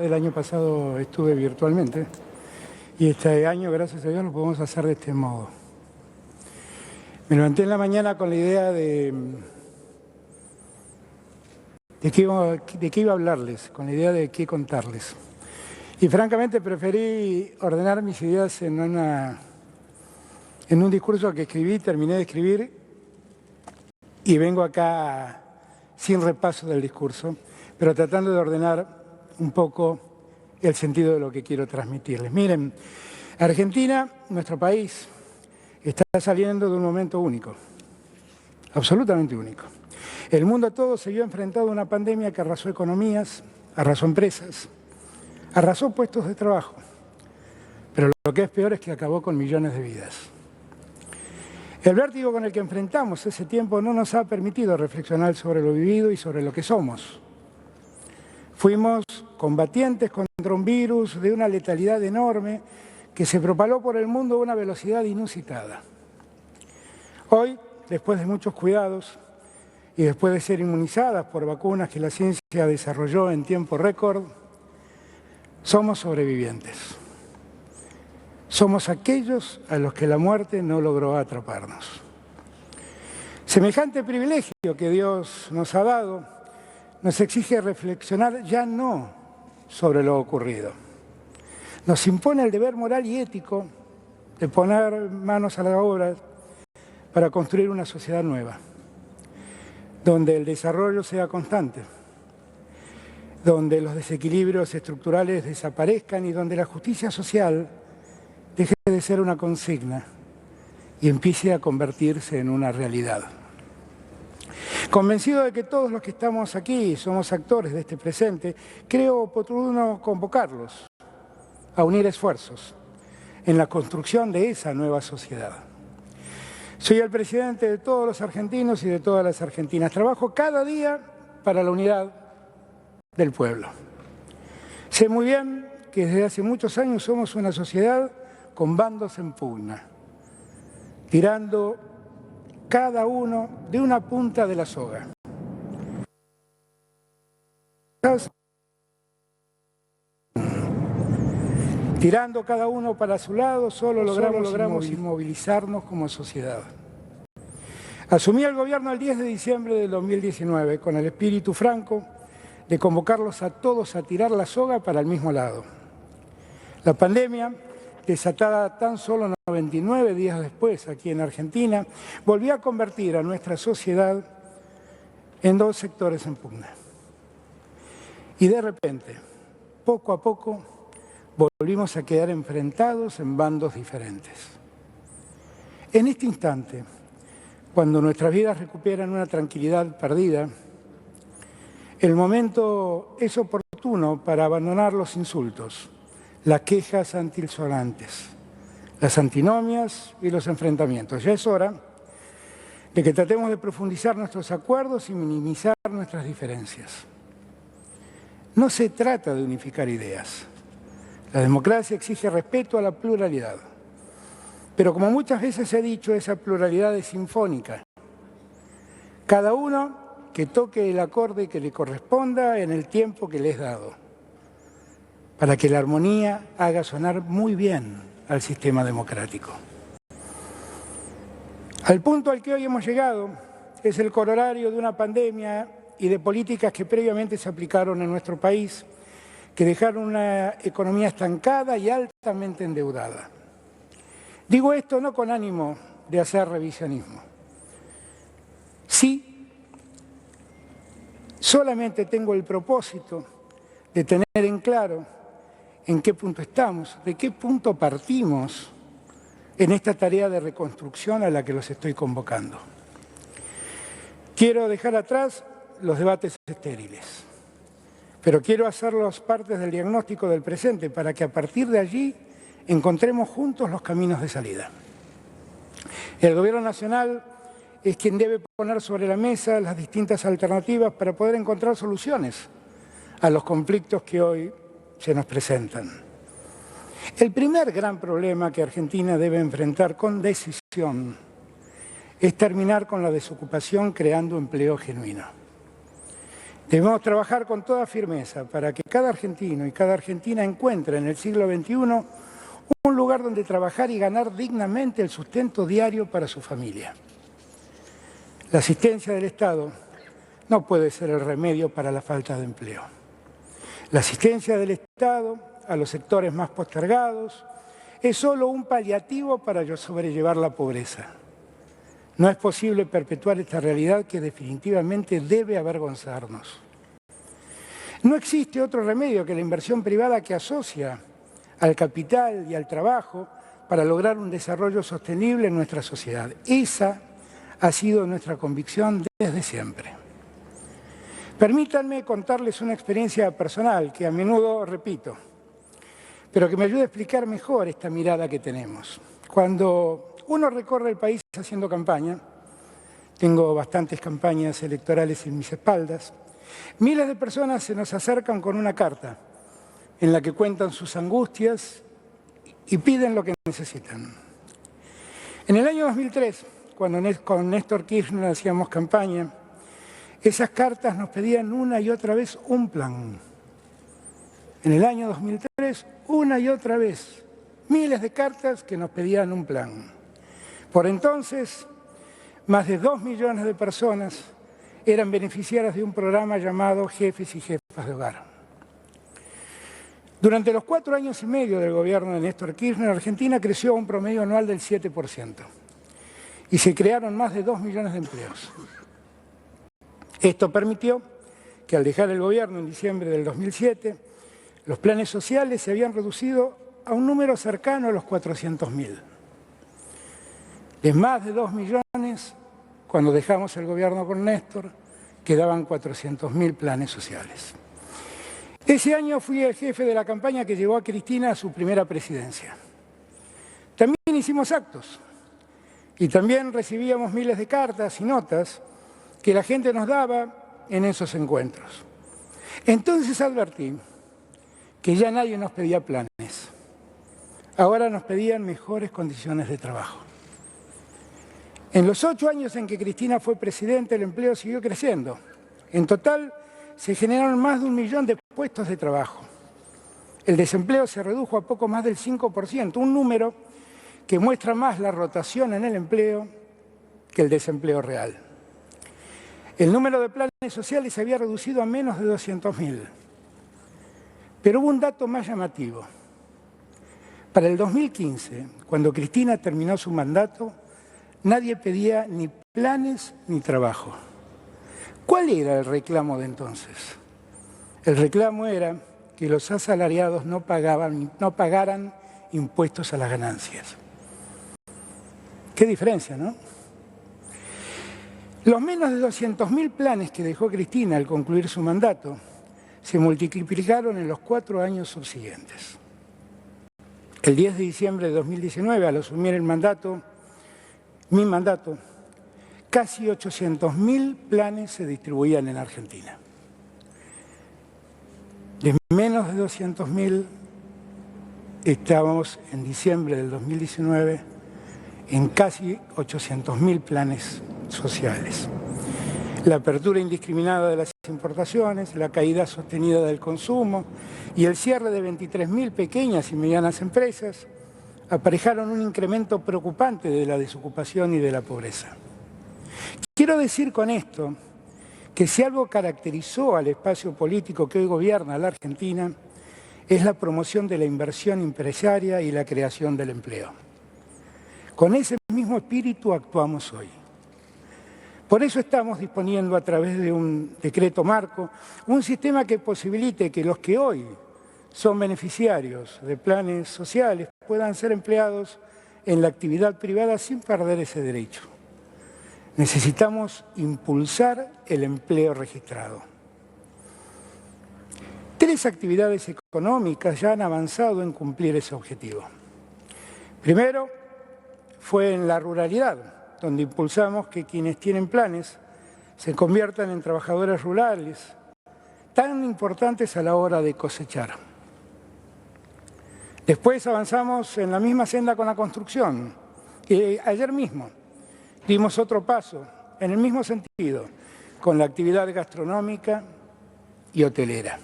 El año pasado estuve virtualmente y este año, gracias a Dios, lo podemos hacer de este modo. Me levanté en la mañana con la idea de qué iba a hablarles, con la idea de qué contarles. Y francamente preferí ordenar mis ideas en un discurso que escribí, terminé de escribir y vengo acá sin repaso del discurso, pero tratando de ordenar un poco el sentido de lo que quiero transmitirles. Miren, Argentina, nuestro país, está saliendo de un momento único, absolutamente único. El mundo todo se vio enfrentado a una pandemia que arrasó economías, arrasó empresas, arrasó puestos de trabajo, pero lo que es peor es que acabó con millones de vidas. El vértigo con el que enfrentamos ese tiempo no nos ha permitido reflexionar sobre lo vivido y sobre lo que somos. Fuimos combatientes contra un virus de una letalidad enorme que se propagó por el mundo a una velocidad inusitada. Hoy, después de muchos cuidados y después de ser inmunizadas por vacunas que la ciencia desarrolló en tiempo récord, somos sobrevivientes. Somos aquellos a los que la muerte no logró atraparnos. Semejante privilegio que Dios nos ha dado nos exige reflexionar ya no sobre lo ocurrido. Nos impone el deber moral y ético de poner manos a la obra para construir una sociedad nueva, donde el desarrollo sea constante, donde los desequilibrios estructurales desaparezcan y donde la justicia social deje de ser una consigna y empiece a convertirse en una realidad. Convencido de que todos los que estamos aquí somos actores de este presente, creo oportuno convocarlos a unir esfuerzos en la construcción de esa nueva sociedad. Soy el presidente de todos los argentinos y de todas las argentinas. Trabajo cada día para la unidad del pueblo. Sé muy bien que desde hace muchos años somos una sociedad con bandos en pugna, tirando cada uno de una punta de la soga. Tirando cada uno para su lado, solo logramos inmovilizarnos como sociedad. Asumí el gobierno el 10 de diciembre del 2019 con el espíritu franco de convocarlos a todos a tirar la soga para el mismo lado. La pandemia, desatada tan solo 99 días después aquí en Argentina, volvió a convertir a nuestra sociedad en dos sectores en pugna. Y de repente, poco a poco, volvimos a quedar enfrentados en bandos diferentes. En este instante, cuando nuestras vidas recuperan una tranquilidad perdida, el momento es oportuno para abandonar los insultos, las quejas antisonantes, las antinomias y los enfrentamientos. Ya es hora de que tratemos de profundizar nuestros acuerdos y minimizar nuestras diferencias. No se trata de unificar ideas. La democracia exige respeto a la pluralidad. Pero como muchas veces he dicho, esa pluralidad es sinfónica. Cada uno que toque el acorde que le corresponda en el tiempo que le es dado, para que la armonía haga sonar muy bien al sistema democrático. Al punto al que hoy hemos llegado es el corolario de una pandemia y de políticas que previamente se aplicaron en nuestro país, que dejaron una economía estancada y altamente endeudada. Digo esto no con ánimo de hacer revisionismo. Sí, solamente tengo el propósito de tener en claro en qué punto estamos, de qué punto partimos en esta tarea de reconstrucción a la que los estoy convocando. Quiero dejar atrás los debates estériles, pero quiero hacerlos partes del diagnóstico del presente para que a partir de allí encontremos juntos los caminos de salida. El Gobierno Nacional es quien debe poner sobre la mesa las distintas alternativas para poder encontrar soluciones a los conflictos que hoy se nos presentan. El primer gran problema que Argentina debe enfrentar con decisión es terminar con la desocupación creando empleo genuino. Debemos trabajar con toda firmeza para que cada argentino y cada argentina encuentre en el siglo XXI un lugar donde trabajar y ganar dignamente el sustento diario para su familia. La asistencia del Estado no puede ser el remedio para la falta de empleo. La asistencia del Estado a los sectores más postergados es solo un paliativo para sobrellevar la pobreza. No es posible perpetuar esta realidad que definitivamente debe avergonzarnos. No existe otro remedio que la inversión privada que asocia al capital y al trabajo para lograr un desarrollo sostenible en nuestra sociedad. Esa ha sido nuestra convicción desde siempre. Permítanme contarles una experiencia personal que a menudo repito, pero que me ayuda a explicar mejor esta mirada que tenemos. Cuando uno recorre el país haciendo campaña, tengo bastantes campañas electorales en mis espaldas, miles de personas se nos acercan con una carta en la que cuentan sus angustias y piden lo que necesitan. En el año 2003, cuando con Néstor Kirchner hacíamos campaña, esas cartas nos pedían una y otra vez un plan. En el año 2003, una y otra vez, miles de cartas que nos pedían un plan. Por entonces, más de 2 millones de personas eran beneficiarias de un programa llamado Jefes y Jefas de Hogar. Durante los 4 años y medio del gobierno de Néstor Kirchner, Argentina creció a un promedio anual del 7% y se crearon más de 2 millones de empleos. Esto permitió que al dejar el gobierno en diciembre del 2007, los planes sociales se habían reducido a un número cercano a los 400.000. De más de 2 millones, cuando dejamos el gobierno con Néstor, quedaban 400.000 planes sociales. Ese año fui el jefe de la campaña que llevó a Cristina a su primera presidencia. También hicimos actos y también recibíamos miles de cartas y notas que la gente nos daba en esos encuentros. Entonces advertí que ya nadie nos pedía planes. Ahora nos pedían mejores condiciones de trabajo. En los 8 años en que Cristina fue presidenta, el empleo siguió creciendo. En total, se generaron más de 1 millón de puestos de trabajo. El desempleo se redujo a poco más del 5%, un número que muestra más la rotación en el empleo que el desempleo real. El número de planes sociales se había reducido a menos de 200.000. Pero hubo un dato más llamativo. Para el 2015, cuando Cristina terminó su mandato, nadie pedía ni planes ni trabajo. ¿Cuál era el reclamo de entonces? El reclamo era que los asalariados no pagaran impuestos a las ganancias. Qué diferencia, ¿no? Los menos de 200.000 planes que dejó Cristina al concluir su mandato se multiplicaron en los 4 años subsiguientes. El 10 de diciembre de 2019, al asumir mi mandato, casi 800.000 planes se distribuían en Argentina. De menos de 200.000 estábamos en diciembre del 2019 en casi 800.000 planes sociales. La apertura indiscriminada de las importaciones, la caída sostenida del consumo y el cierre de 23.000 pequeñas y medianas empresas aparejaron un incremento preocupante de la desocupación y de la pobreza. Quiero decir con esto que si algo caracterizó al espacio político que hoy gobierna la Argentina es la promoción de la inversión empresaria y la creación del empleo. Con ese mismo espíritu actuamos hoy. Por eso estamos disponiendo a través de un decreto marco un sistema que posibilite que los que hoy son beneficiarios de planes sociales puedan ser empleados en la actividad privada sin perder ese derecho. Necesitamos impulsar el empleo registrado. 3 actividades económicas ya han avanzado en cumplir ese objetivo. Primero, fue en la ruralidad, donde impulsamos que quienes tienen planes se conviertan en trabajadores rurales, tan importantes a la hora de cosechar. Después avanzamos en la misma senda con la construcción, que ayer mismo dimos otro paso en el mismo sentido, con la actividad gastronómica y hotelera.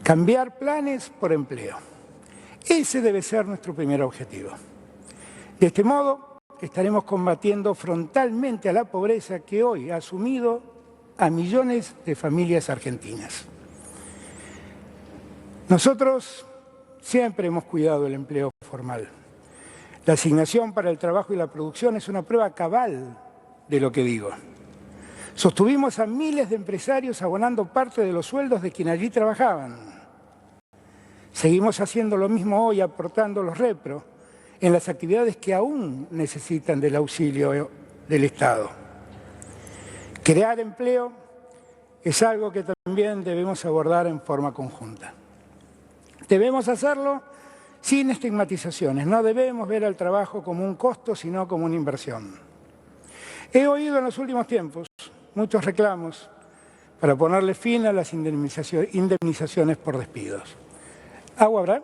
Cambiar planes por empleo. Ese debe ser nuestro primer objetivo. De este modo, estaremos combatiendo frontalmente a la pobreza que hoy ha sumido a millones de familias argentinas. Nosotros siempre hemos cuidado el empleo formal. La asignación para el trabajo y la producción es una prueba cabal de lo que digo. Sostuvimos a miles de empresarios abonando parte de los sueldos de quienes allí trabajaban. Seguimos haciendo lo mismo hoy, aportando los repros en las actividades que aún necesitan del auxilio del Estado. Crear empleo es algo que también debemos abordar en forma conjunta. Debemos hacerlo sin estigmatizaciones. No debemos ver al trabajo como un costo, sino como una inversión. He oído en los últimos tiempos muchos reclamos para ponerle fin a las indemnizaciones por despidos. ¿Agua habrá?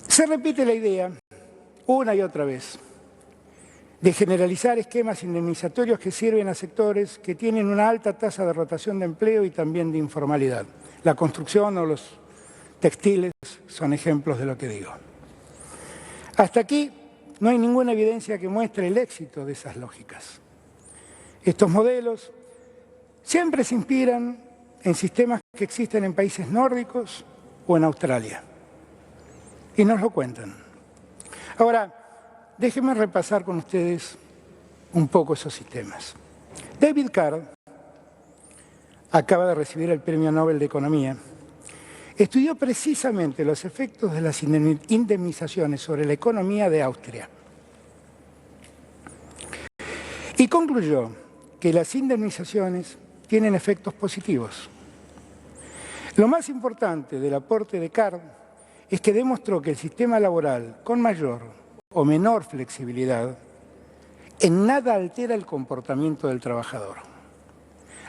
Se repite la idea, una y otra vez, de generalizar esquemas indemnizatorios que sirven a sectores que tienen una alta tasa de rotación de empleo y también de informalidad. La construcción o los textiles son ejemplos de lo que digo. Hasta aquí no hay ninguna evidencia que muestre el éxito de esas lógicas. Estos modelos siempre se inspiran en sistemas que existen en países nórdicos o en Australia. Y nos lo cuentan. Ahora, déjenme repasar con ustedes un poco esos sistemas. David Card acaba de recibir el Premio Nobel de Economía. Estudió precisamente los efectos de las indemnizaciones sobre la economía de Austria. Y concluyó que las indemnizaciones tienen efectos positivos. Lo más importante del aporte de Card es que demostró que el sistema laboral, con mayor o menor flexibilidad, en nada altera el comportamiento del trabajador.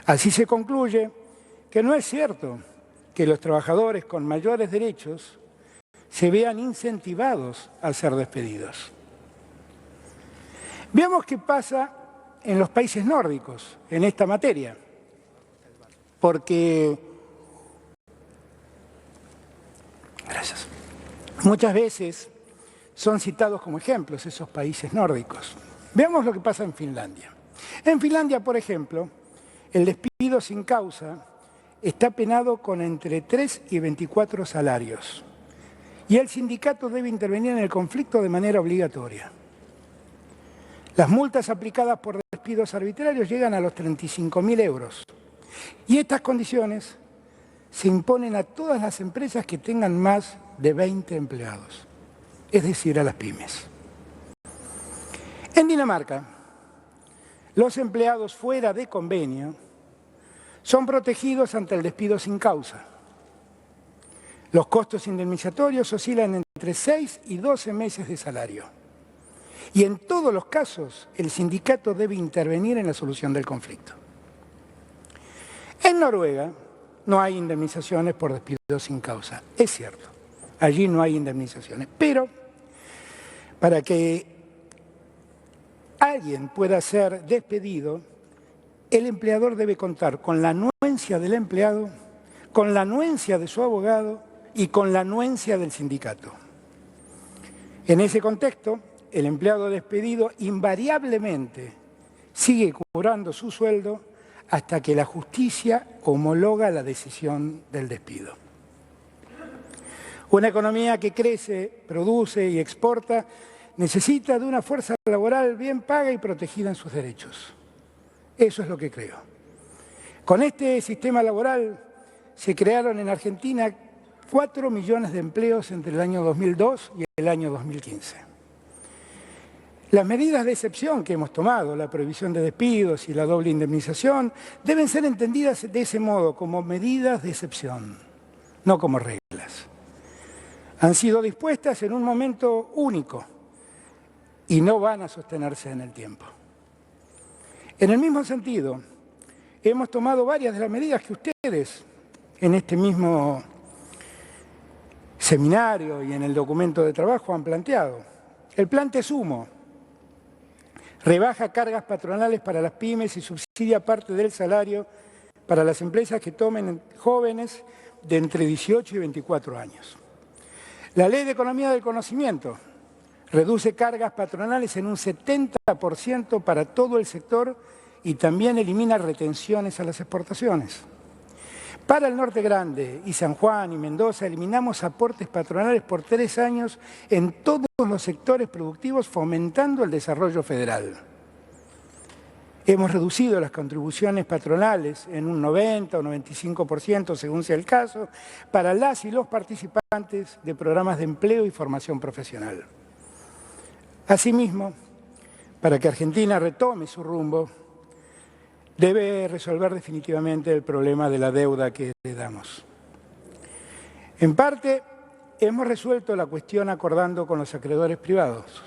Así se concluye que no es cierto que los trabajadores con mayores derechos se vean incentivados a ser despedidos. Veamos qué pasa en los países nórdicos en esta materia, porque muchas veces son citados como ejemplos esos países nórdicos. Veamos lo que pasa en Finlandia. En Finlandia, por ejemplo, el despido sin causa está penado con entre 3 y 24 salarios. Y el sindicato debe intervenir en el conflicto de manera obligatoria. Las multas aplicadas por despidos arbitrarios llegan a los 35.000 euros. Y estas condiciones se imponen a todas las empresas que tengan más de 20 empleados, es decir, a las pymes. En Dinamarca, los empleados fuera de convenio son protegidos ante el despido sin causa. Los costos indemnizatorios oscilan entre 6 y 12 meses de salario. Y en todos los casos, el sindicato debe intervenir en la solución del conflicto. En Noruega no hay indemnizaciones por despido sin causa. Es cierto, allí no hay indemnizaciones. Pero para que alguien pueda ser despedido, el empleador debe contar con la anuencia del empleado, con la anuencia de su abogado y con la anuencia del sindicato. En ese contexto, el empleado despedido invariablemente sigue cobrando su sueldo hasta que la justicia homologa la decisión del despido. Una economía que crece, produce y exporta necesita de una fuerza laboral bien paga y protegida en sus derechos. Eso es lo que creo. Con este sistema laboral se crearon en Argentina 4 millones de empleos entre el año 2002 y el año 2015. Las medidas de excepción que hemos tomado, la prohibición de despidos y la doble indemnización, deben ser entendidas de ese modo, como medidas de excepción, no como reglas. Han sido dispuestas en un momento único y no van a sostenerse en el tiempo. En el mismo sentido, hemos tomado varias de las medidas que ustedes en este mismo seminario y en el documento de trabajo han planteado. El plan Te Sumo Rebaja cargas patronales para las pymes y subsidia parte del salario para las empresas que tomen jóvenes de entre 18 y 24 años. La Ley de Economía del Conocimiento reduce cargas patronales en un 70% para todo el sector y también elimina retenciones a las exportaciones. Para el Norte Grande y San Juan y Mendoza eliminamos aportes patronales por 3 años en todos los sectores productivos, fomentando el desarrollo federal. Hemos reducido las contribuciones patronales en un 90 o 95%, según sea el caso, para las y los participantes de programas de empleo y formación profesional. Asimismo, para que Argentina retome su rumbo, debe resolver definitivamente el problema de la deuda que heredamos. En parte, hemos resuelto la cuestión acordando con los acreedores privados.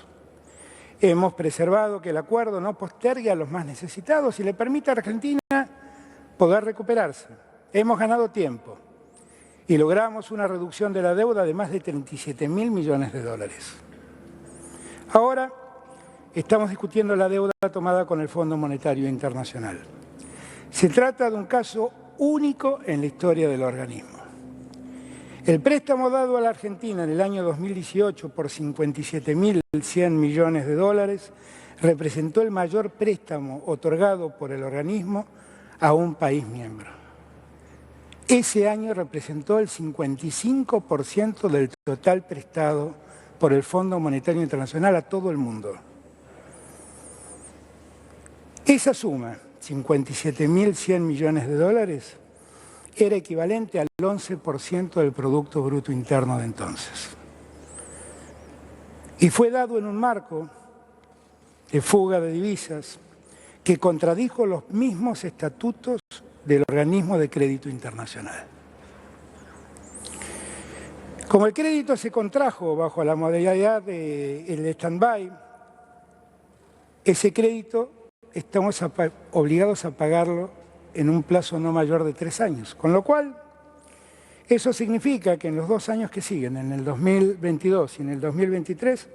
Hemos preservado que el acuerdo no postergue a los más necesitados y le permita a Argentina poder recuperarse. Hemos ganado tiempo y logramos una reducción de la deuda de más de 37.000 millones de dólares. Ahora estamos discutiendo la deuda tomada con el Fondo Monetario Internacional. Se trata de un caso único en la historia del organismo. El préstamo dado a la Argentina en el año 2018 por 57.100 millones de dólares representó el mayor préstamo otorgado por el organismo a un país miembro. Ese año representó el 55% del total prestado por el Fondo Monetario Internacional a todo el mundo. Esa suma, 57.100 millones de dólares, era equivalente al 11% del Producto Bruto Interno de entonces. Y fue dado en un marco de fuga de divisas que contradijo los mismos estatutos del organismo de crédito internacional. Como el crédito se contrajo bajo la modalidad del stand-by, ese crédito estamos obligados a pagarlo en un plazo no mayor de 3 años. Con lo cual, eso significa que en los 2 años que siguen, en el 2022 y en el 2023,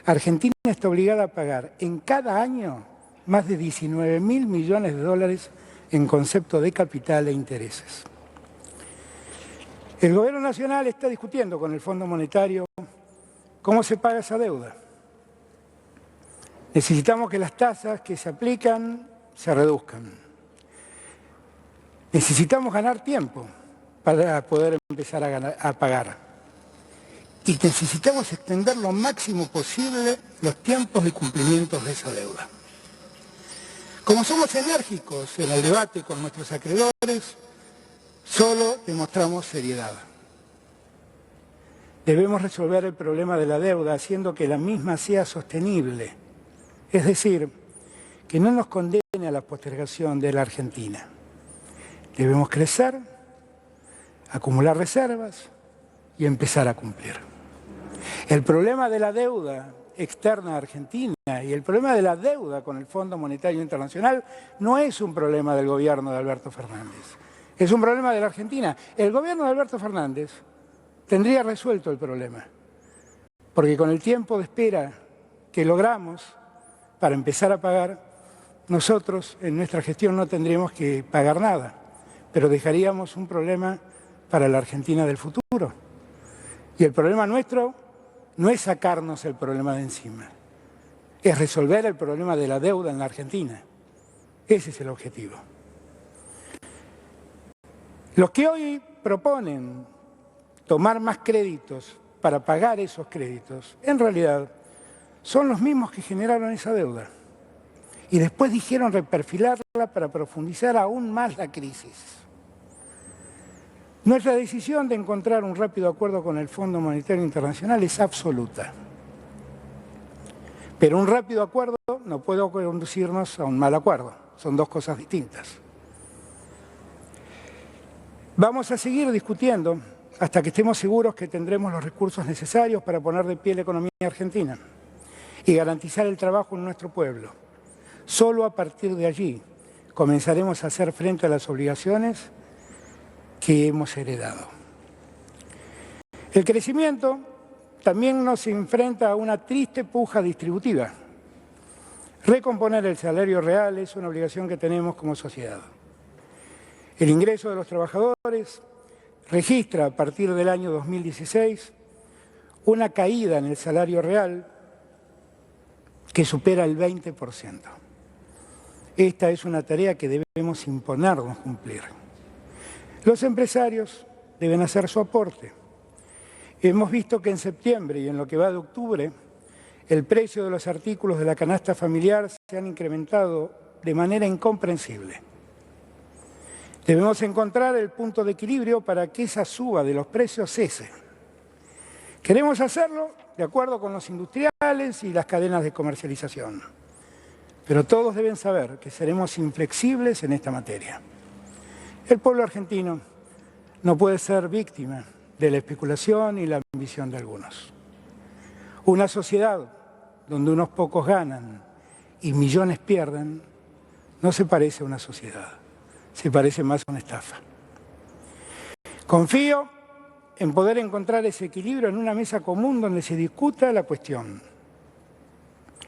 Argentina está obligada a pagar en cada año más de 19.000 millones de dólares en concepto de capital e intereses. El Gobierno Nacional está discutiendo con el Fondo Monetario cómo se paga esa deuda. Necesitamos que las tasas que se aplican se reduzcan. Necesitamos ganar tiempo para poder empezar a pagar. Y necesitamos extender lo máximo posible los tiempos de cumplimiento de esa deuda. Como somos enérgicos en el debate con nuestros acreedores, solo demostramos seriedad. Debemos resolver el problema de la deuda haciendo que la misma sea sostenible. Es decir, que no nos condene a la postergación de la Argentina. Debemos crecer, acumular reservas y empezar a cumplir. El problema de la deuda externa a Argentina y el problema de la deuda con el Fondo Monetario Internacional no es un problema del gobierno de Alberto Fernández, es un problema de la Argentina. El gobierno de Alberto Fernández tendría resuelto el problema, porque con el tiempo de espera que logramos para empezar a pagar, nosotros en nuestra gestión no tendríamos que pagar nada, pero dejaríamos un problema para la Argentina del futuro. Y el problema nuestro no es sacarnos el problema de encima, es resolver el problema de la deuda en la Argentina. Ese es el objetivo. Los que hoy proponen tomar más créditos para pagar esos créditos, en realidad son los mismos que generaron esa deuda. Y después dijeron reperfilarla para profundizar aún más la crisis. Nuestra decisión de encontrar un rápido acuerdo con el Fondo Monetario Internacional es absoluta. Pero un rápido acuerdo no puede conducirnos a un mal acuerdo. Son dos cosas distintas. Vamos a seguir discutiendo hasta que estemos seguros que tendremos los recursos necesarios para poner de pie la economía argentina y garantizar el trabajo en nuestro pueblo. Solo a partir de allí comenzaremos a hacer frente a las obligaciones que hemos heredado. El crecimiento también nos enfrenta a una triste puja distributiva. Recomponer el salario real es una obligación que tenemos como sociedad. El ingreso de los trabajadores registra a partir del año 2016 una caída en el salario real que supera el 20%. Esta es una tarea que debemos imponernos cumplir. Los empresarios deben hacer su aporte. Hemos visto que en septiembre y en lo que va de octubre, el precio de los artículos de la canasta familiar se han incrementado de manera incomprensible. Debemos encontrar el punto de equilibrio para que esa suba de los precios cese. Queremos hacerlo de acuerdo con los industriales y las cadenas de comercialización. Pero todos deben saber que seremos inflexibles en esta materia. El pueblo argentino no puede ser víctima de la especulación y la ambición de algunos. Una sociedad donde unos pocos ganan y millones pierden no se parece a una sociedad, se parece más a una estafa. Confío en poder encontrar ese equilibrio en una mesa común donde se discuta la cuestión.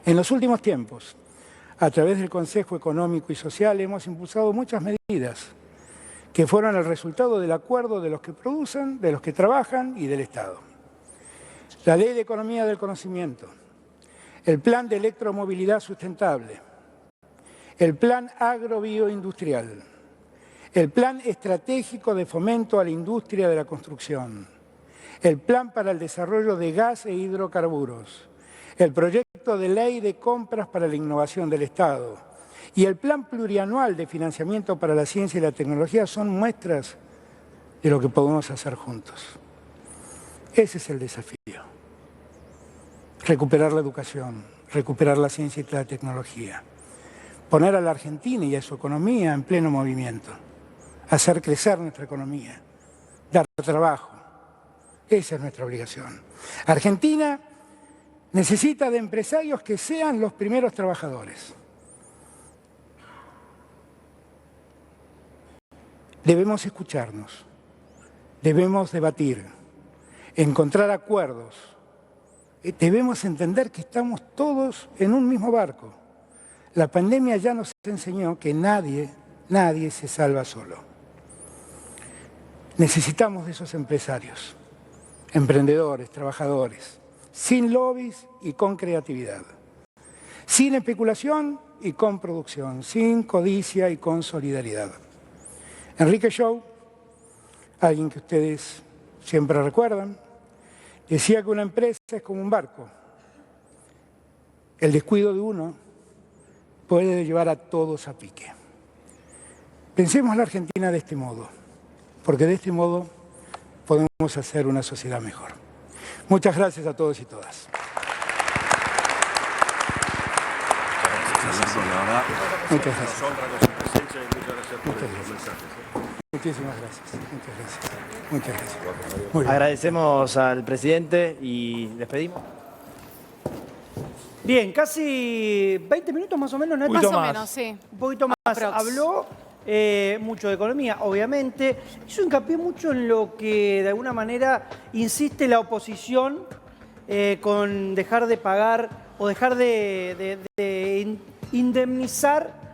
En los últimos tiempos, a través del Consejo Económico y Social, hemos impulsado muchas medidas que fueron el resultado del acuerdo de los que producen, de los que trabajan y del Estado. La Ley de Economía del Conocimiento, el Plan de Electromovilidad Sustentable, el Plan Agrobioindustrial, el Plan Estratégico de Fomento a la Industria de la Construcción, el Plan para el Desarrollo de Gas e Hidrocarburos, el Proyecto de Ley de Compras para la Innovación del Estado y el Plan Plurianual de Financiamiento para la Ciencia y la Tecnología son muestras de lo que podemos hacer juntos. Ese es el desafío. Recuperar la educación, recuperar la ciencia y la tecnología, poner a la Argentina y a su economía en pleno movimiento, hacer crecer nuestra economía, dar trabajo. Esa es nuestra obligación. Argentina necesita de empresarios que sean los primeros trabajadores. Debemos escucharnos, debemos debatir, encontrar acuerdos. Debemos entender que estamos todos en un mismo barco. La pandemia ya nos enseñó que nadie se salva solo. Necesitamos de esos empresarios, emprendedores, trabajadores, sin lobbies y con creatividad, sin especulación y con producción, sin codicia y con solidaridad. Enrique Shaw, alguien que ustedes siempre recuerdan, decía que una empresa es como un barco. El descuido de uno puede llevar a todos a pique. Pensemos la Argentina de este modo, porque de este modo podemos hacer una sociedad mejor. Muchas gracias a todos y todas. Muchas gracias. Muchísimas gracias. Muchas gracias. Muy bien. Agradecemos al presidente y despedimos. Bien, casi 20 minutos más o menos, ¿no? Más o menos, sí. Un poquito más. Aprox. Habló mucho de economía, obviamente. Hizo hincapié mucho en lo que de alguna manera insiste la oposición con dejar de pagar o dejar de indemnizar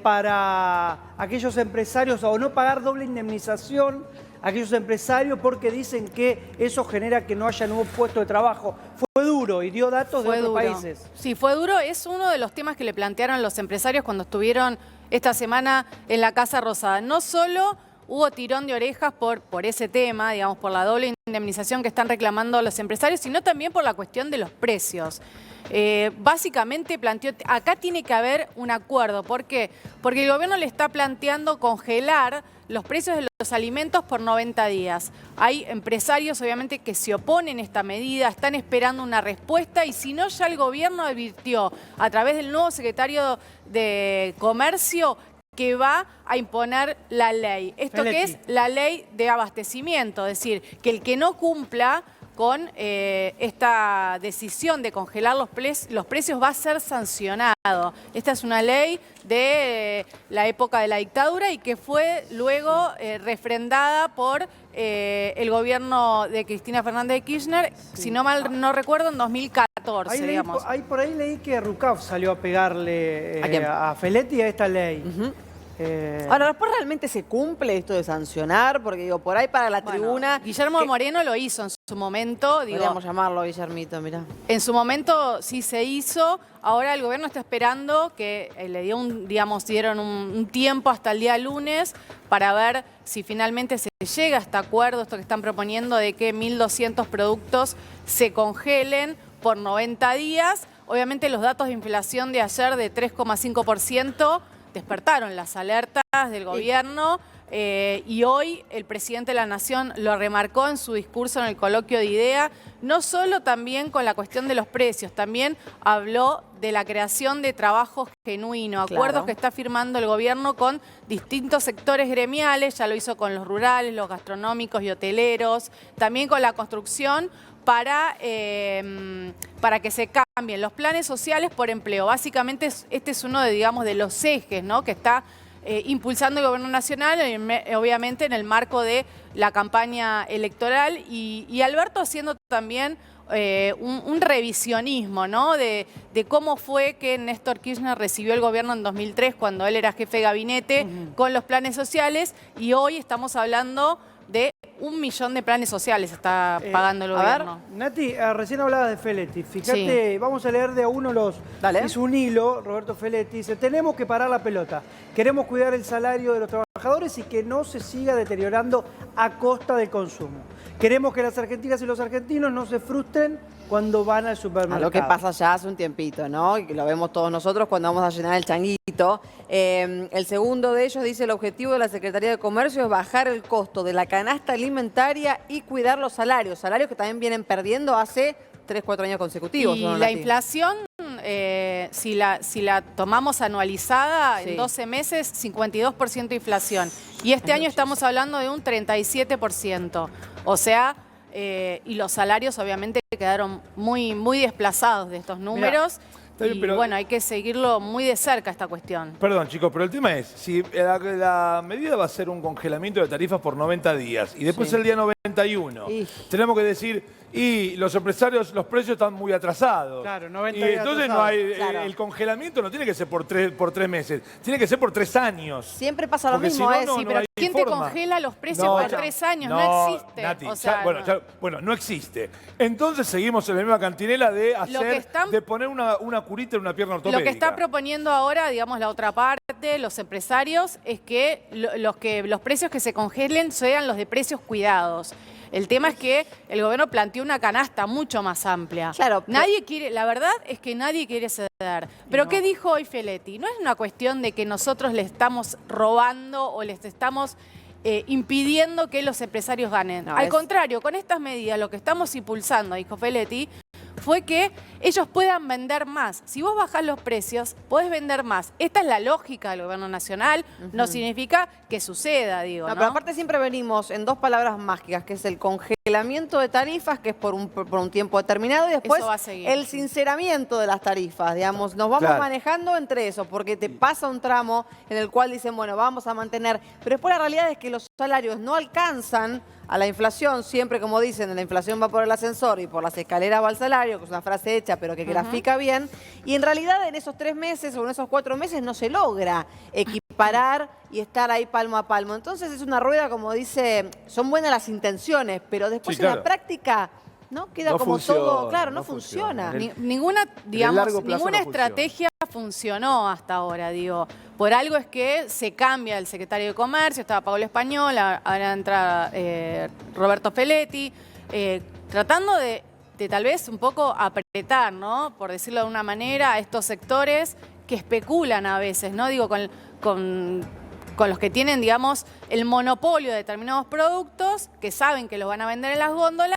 para aquellos empresarios o no pagar doble indemnización a aquellos empresarios porque dicen que eso genera que no haya nuevos puestos de trabajo. Fue duro y dio datos de otros países. Sí, fue duro. Es uno de los temas que le plantearon los empresarios cuando estuvieron esta semana en la Casa Rosada. No solo hubo tirón de orejas por ese tema, digamos, por la doble indemnización que están reclamando los empresarios, sino también por la cuestión de los precios. Básicamente planteó, acá tiene que haber un acuerdo. ¿Por qué? Porque el gobierno le está planteando congelar los precios de los alimentos por 90 días. Hay empresarios, obviamente, que se oponen a esta medida, están esperando una respuesta y si no, ya el gobierno advirtió a través del nuevo secretario de Comercio que va a imponer la ley. ¿Esto qué es? La ley de abastecimiento, es decir, que el que no cumpla con esta decisión de congelar los precios va a ser sancionado. Esta es una ley de la época de la dictadura y que fue luego refrendada por el gobierno de Cristina Fernández de Kirchner, si no mal no recuerdo, en 2014, digamos. Por ahí leí que Rucaf salió a pegarle ¿A a Feletti a esta ley. Ahora, ¿después realmente se cumple esto de sancionar? Porque digo, por ahí para la tribuna... Guillermo Moreno lo hizo en su momento. Podríamos llamarlo Guillermito, mirá. En su momento sí se hizo. Ahora el gobierno está esperando que le dio dieron un tiempo hasta el día lunes para ver si finalmente se llega a este acuerdo, esto que están proponiendo de que 1.200 productos se congelen por 90 días. Obviamente los datos de inflación de ayer de 3,5% despertaron las alertas del gobierno y hoy el presidente de la Nación lo remarcó en su discurso en el coloquio de IDEA, no solo también con la cuestión de los precios, también habló de la creación de trabajo genuino, acuerdos que está firmando el gobierno con distintos sectores gremiales, ya lo hizo con los rurales, los gastronómicos y hoteleros, también con la construcción, para que se cambien los planes sociales por empleo. Básicamente este es uno de, digamos, de los ejes, ¿no?, que está impulsando el gobierno nacional, obviamente en el marco de la campaña electoral y Alberto haciendo también un revisionismo, ¿no?, de cómo fue que Néstor Kirchner recibió el gobierno en 2003 cuando él era jefe de gabinete con los planes sociales y hoy estamos hablando de 1 millón de planes sociales está pagando el gobierno. A ver, Nati, recién hablabas de Feletti. Fíjate, vamos a leer de a uno los... Dale. Hizo un hilo, Roberto Feletti, dice, tenemos que parar la pelota. Queremos cuidar el salario de los trabajadores y que no se siga deteriorando a costa del consumo. Queremos que las argentinas y los argentinos no se frustren cuando van al supermercado. Lo que pasa ya hace un tiempito, ¿no? Y que lo vemos todos nosotros cuando vamos a llenar el changuito. El segundo de ellos dice, el objetivo de la Secretaría de Comercio es bajar el costo de la canasta alimentaria y cuidar los salarios. Salarios que también vienen perdiendo hace 3, 4 años consecutivos. Y la inflación, si la tomamos anualizada, en 12 meses, 52% de inflación. Y este año estamos hablando de un 37%. O sea... y los salarios obviamente quedaron muy desplazados de estos números. Mirá, pero bueno, hay que seguirlo muy de cerca esta cuestión. Perdón, chicos, pero el tema es, si la medida va a ser un congelamiento de tarifas por 90 días y después el día 91 tenemos que decir, y los empresarios, los precios están muy atrasados. Claro, 90 y días entonces atrasados. no hay, Claro. el congelamiento no tiene que ser por 3 meses, tiene que ser por 3 años. Siempre pasa lo Porque mismo, si no, Sí, no pero hay ¿quién te forma. congela los precios por 3 años? No existe. Nati, O sea, bueno, no existe. Entonces seguimos en la misma cantinela de hacer, de poner una curita en una pierna ortopédica. Lo que está proponiendo ahora, digamos, la otra parte, los empresarios, es que los precios que se congelen sean los de precios cuidados. El tema es que el gobierno planteó una canasta mucho más amplia. Claro, Nadie quiere, la verdad es que nadie quiere ceder. Pero ¿qué dijo hoy Feletti? No es una cuestión de que nosotros le estamos robando o les estamos impidiendo que los empresarios ganen. No, Al contrario, con estas medidas lo que estamos impulsando, dijo Feletti, fue que ellos puedan vender más. Si vos bajás los precios, podés vender más. Esta es la lógica del gobierno nacional, no significa que suceda, digo, ¿no? Pero aparte siempre venimos en 2 palabras mágicas, que es el congelamiento de tarifas, que es por un tiempo determinado, y después Eso va a seguir. el sinceramiento de las tarifas, digamos. Nos vamos manejando entre eso, porque te pasa un tramo en el cual dicen, bueno, vamos a mantener, pero después la realidad es que los salarios no alcanzan a la inflación, siempre como dicen, la inflación va por el ascensor y por las escaleras va el salario, que es una frase hecha pero que grafica bien, y en realidad en esos 3 meses o en esos 4 meses no se logra equiparar y estar ahí palmo a palmo. Entonces es una rueda, como dice, son buenas las intenciones, pero después en la práctica... ¿no? Queda como todo, claro, no funciona. Ninguna, digamos, ninguna estrategia funcionó hasta ahora, digo. Por algo es que se cambia el secretario de Comercio, estaba Paolo Español, ahora entra Roberto Feletti, tratando de tal vez un poco apretar, ¿no? Por decirlo de una manera, a estos sectores que especulan a veces, ¿no? Digo, con los que tienen, digamos, el monopolio de determinados productos, que saben que los van a vender en las góndolas,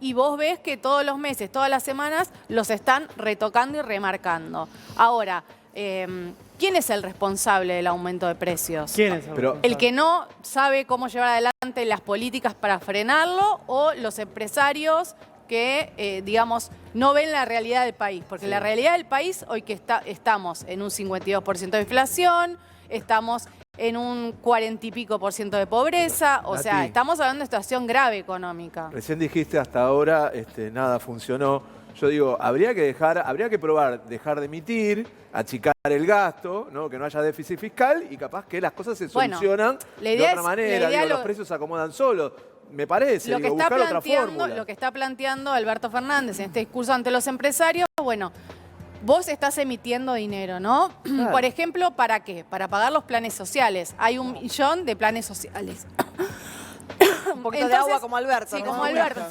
y vos ves que todos los meses, todas las semanas, los están retocando y remarcando. Ahora, ¿quién es el responsable del aumento de precios? ¿Quién es? ¿El que no sabe cómo llevar adelante las políticas para frenarlo o los empresarios que, digamos, no ven la realidad del país. Porque la realidad del país, hoy que estamos en un 52% de inflación, estamos en un 40 y pico % de pobreza, o sea, Nati, estamos hablando de una situación grave económica. recién dijiste hasta ahora nada funcionó. Yo digo, habría que probar dejar de emitir, achicar el gasto, ¿no? Que no haya déficit fiscal y capaz que las cosas se solucionan de otra manera. Digo, los precios se acomodan solos. Me parece, buscar otra fórmula. Lo que está planteando Alberto Fernández en este discurso ante los empresarios, bueno, vos estás emitiendo dinero, ¿no? Claro. Por ejemplo, ¿para qué? Para pagar los planes sociales. Hay 1 millón de planes sociales. Un poquito de agua como Alberto. Sí, ¿no? como Alberto.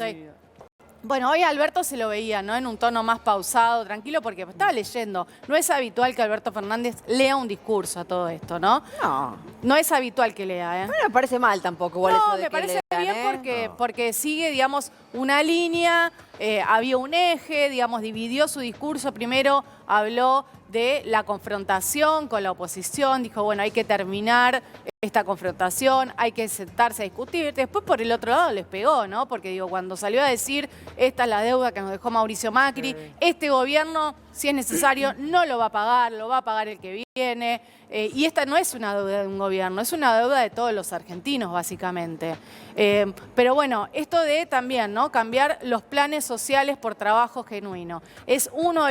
Bueno, hoy a Alberto se lo veía, ¿no? En un tono más pausado, tranquilo, porque estaba leyendo. No es habitual que Alberto Fernández lea un discurso a todo esto, ¿no? No. No es habitual que lea, ¿eh? No me parece mal tampoco igual eso No, de me que parece lean, bien porque sigue, digamos, una línea, había un eje, digamos, dividió su discurso. Primero habló de la confrontación con la oposición, dijo, bueno, hay que terminar esta confrontación, hay que sentarse a discutir. Después, por el otro lado, les pegó, ¿no? Porque, digo, cuando salió a decir, esta es la deuda que nos dejó Mauricio Macri, este gobierno, si es necesario, no lo va a pagar, lo va a pagar el que viene. Y esta no es una deuda de un gobierno, es una deuda de todos los argentinos, básicamente. Pero bueno, esto de también, ¿no? Cambiar los planes sociales por trabajo genuino. Es uno de los